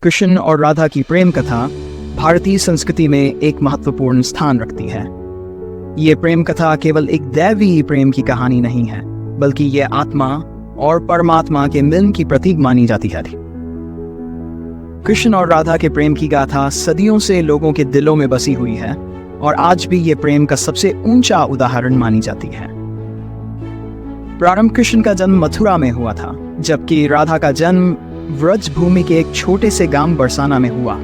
कृष्ण और राधा की प्रेम कथा भारतीय संस्कृति में एक महत्वपूर्ण स्थान रखती है। ये प्रेम कथा केवल एक दैवी प्रेम की कहानी नहीं है, बल्कि ये आत्मा और परमात्मा के मिलन की प्रतीक मानी जाती है। कृष्ण और राधा के प्रेम की गाथा सदियों से लोगों के दिलों में बसी हुई है और आज भी ये प्रेम का सबसे ऊंचा उदाहरण मानी जाती है। प्रारंभ कृष्ण का जन्म मथुरा में हुआ था, जबकि राधा का जन्म व्रज भूमि के एक छोटे से गांव बरसाना में हुआ।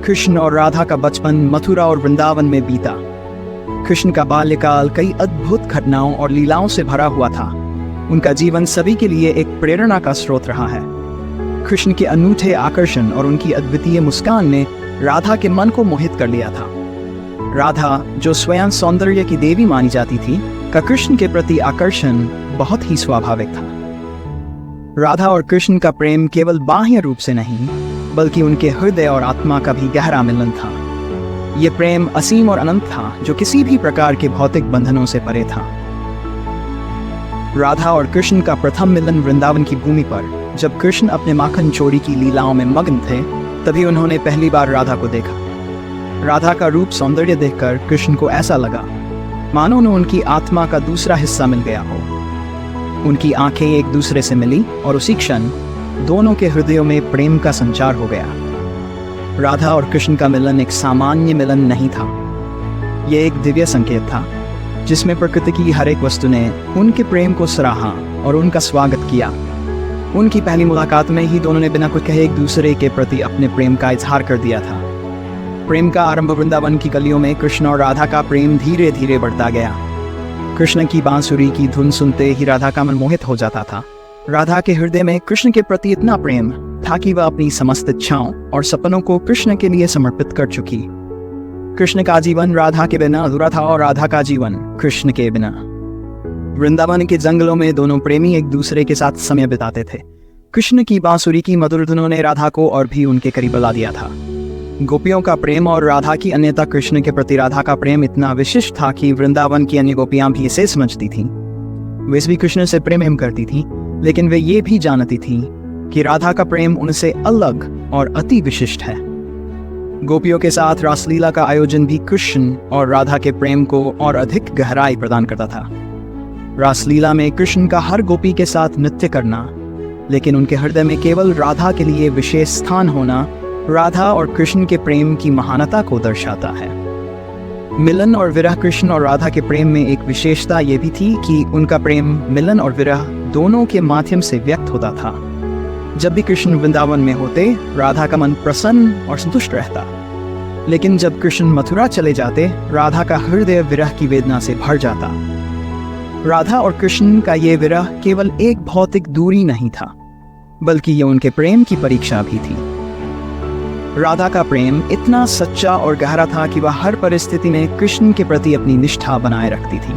कृष्ण और राधा का बचपन मथुरा और वृंदावन में बीता। कृष्ण का बाल्यकाल कई अद्भुत घटनाओं और लीलाओं से भरा हुआ था। उनका जीवन सभी के लिए एक प्रेरणा का स्रोत रहा है। कृष्ण के अनूठे आकर्षण और उनकी अद्वितीय मुस्कान ने राधा के मन को मोहित कर लिया था। राधा, जो स्वयं सौंदर्य की देवी मानी जाती थी, का कृष्ण के प्रति आकर्षण बहुत ही स्वाभाविक था। राधा और कृष्ण का प्रेम केवल बाह्य रूप से नहीं, बल्कि उनके हृदय और आत्मा का भी गहरा मिलन था। ये प्रेम असीम और अनंत था, जो किसी भी प्रकार के भौतिक बंधनों से परे था। राधा और कृष्ण का प्रथम मिलन वृंदावन की भूमि पर, जब कृष्ण अपने माखन चोरी की लीलाओं में मग्न थे, तभी उन्होंने पहली बार राधा को देखा। राधा का रूप सौंदर्य देखकर कृष्ण को ऐसा लगा मानो उन्हें उनकी आत्मा का दूसरा हिस्सा मिल गया हो। उनकी आंखें एक दूसरे से मिली और उसी क्षण दोनों के हृदयों में प्रेम का संचार हो गया। राधा और कृष्ण का मिलन एक सामान्य मिलन नहीं था। यह एक दिव्य संकेत था, जिसमें प्रकृति की हर एक वस्तु ने उनके प्रेम को सराहा और उनका स्वागत किया। उनकी पहली मुलाकात में ही दोनों ने बिना कुछ कहे एक दूसरे के प्रति अपने प्रेम का इजहार कर दिया था। प्रेम का आरंभ वृंदावन की गलियों में कृष्ण और राधा का प्रेम धीरे धीरे बढ़ता गया। कृष्ण की बांसुरी की धुन सुनते ही राधा का मन मोहित हो जाता था। राधा के हृदय में कृष्ण के प्रति इतना प्रेम था कि वह अपनी समस्त इच्छाओं और सपनों को कृष्ण के लिए समर्पित कर चुकी। कृष्ण का जीवन राधा के बिना अधूरा था और राधा का जीवन कृष्ण के बिना। वृंदावन के जंगलों में दोनों प्रेमी एक दूसरे के साथ समय बिताते थे। कृष्ण की बांसुरी की मधुर धुनों ने राधा को और भी उनके करीब ला दिया था। गोपियों का प्रेम और राधा की अन्यता कृष्ण के प्रति राधा का प्रेम इतना विशिष्ट था कि वृंदावन की अन्य गोपियां भी इसे समझती थीं। वे भी कृष्ण से प्रेम करती थीं, लेकिन वे ये भी जानती थीं कि राधा का प्रेम उनसे अलग और अति विशिष्ट है। गोपियों के साथ रासलीला का आयोजन भी कृष्ण और राधा के प्रेम को और अधिक गहराई प्रदान करता था। रासलीला में कृष्ण का हर गोपी के साथ नृत्य करना, लेकिन उनके हृदय में केवल राधा के लिए विशेष स्थान होना, राधा और कृष्ण के प्रेम की महानता को दर्शाता है। मिलन और विरह कृष्ण और राधा के प्रेम में एक विशेषता यह भी थी कि उनका प्रेम मिलन और विरह दोनों के माध्यम से व्यक्त होता था। जब भी कृष्ण वृंदावन में होते, राधा का मन प्रसन्न और संतुष्ट रहता, लेकिन जब कृष्ण मथुरा चले जाते, राधा का हृदय विरह की वेदना से भर जाता। राधा और कृष्ण का ये विरह केवल एक भौतिक दूरी नहीं था, बल्कि ये उनके प्रेम की परीक्षा भी थी। राधा का प्रेम इतना सच्चा और गहरा था कि वह हर परिस्थिति में कृष्ण के प्रति अपनी निष्ठा बनाए रखती थी।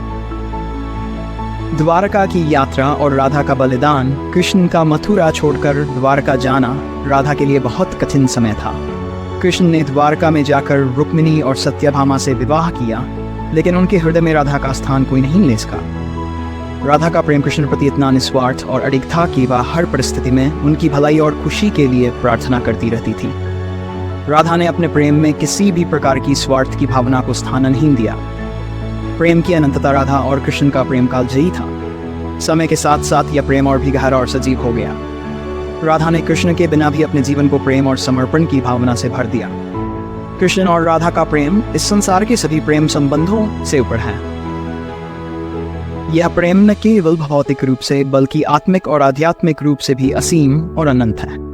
द्वारका की यात्रा और राधा का बलिदान, कृष्ण का मथुरा छोड़कर द्वारका जाना राधा के लिए बहुत कठिन समय था। कृष्ण ने द्वारका में जाकर रुक्मिणी और सत्यभामा से विवाह किया, लेकिन उनके हृदय में राधा का स्थान कोई नहीं ले सका। राधा का प्रेम कृष्ण प्रति इतना निस्वार्थ और अडिग था कि वह हर परिस्थिति में उनकी भलाई और खुशी के लिए प्रार्थना करती रहती थी। राधा ने अपने प्रेम में किसी भी प्रकार की स्वार्थ की भावना को स्थान नहीं दिया। प्रेम की अनंतता राधा और कृष्ण का प्रेम कालजयी था। समय के साथ साथ यह प्रेम और भी गहरा और सजीव हो गया। राधा ने कृष्ण के बिना भी अपने जीवन को प्रेम और समर्पण की भावना से भर दिया। कृष्ण और राधा का प्रेम इस संसार के सभी प्रेम संबंधों से ऊपर है। यह प्रेम न केवल भौतिक रूप से, बल्कि आत्मिक और आध्यात्मिक रूप से भी असीम और अनंत है।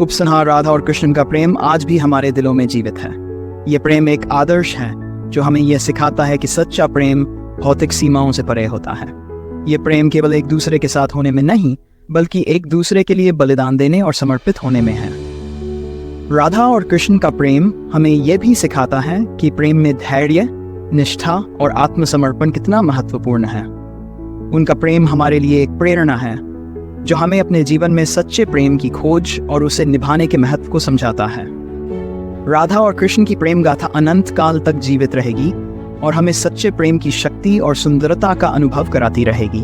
उपसंहार राधा और कृष्ण का प्रेम आज भी हमारे दिलों में जीवित है। यह प्रेम एक आदर्श है जो हमें यह सिखाता है कि सच्चा प्रेम भौतिक सीमाओं से परे होता है। यह प्रेम केवल एक दूसरे के साथ होने में नहीं, बल्कि एक दूसरे के लिए बलिदान देने और समर्पित होने में है। राधा और कृष्ण का प्रेम हमें यह भी सिखाता है कि प्रेम में धैर्य, निष्ठा और आत्मसमर्पण कितना महत्वपूर्ण है। उनका प्रेम हमारे लिए एक प्रेरणा है, जो हमें अपने जीवन में सच्चे प्रेम की खोज और उसे निभाने के महत्व को समझाता है। राधा और कृष्ण की प्रेम गाथा अनंत काल तक जीवित रहेगी और हमें सच्चे प्रेम की शक्ति और सुंदरता का अनुभव कराती रहेगी।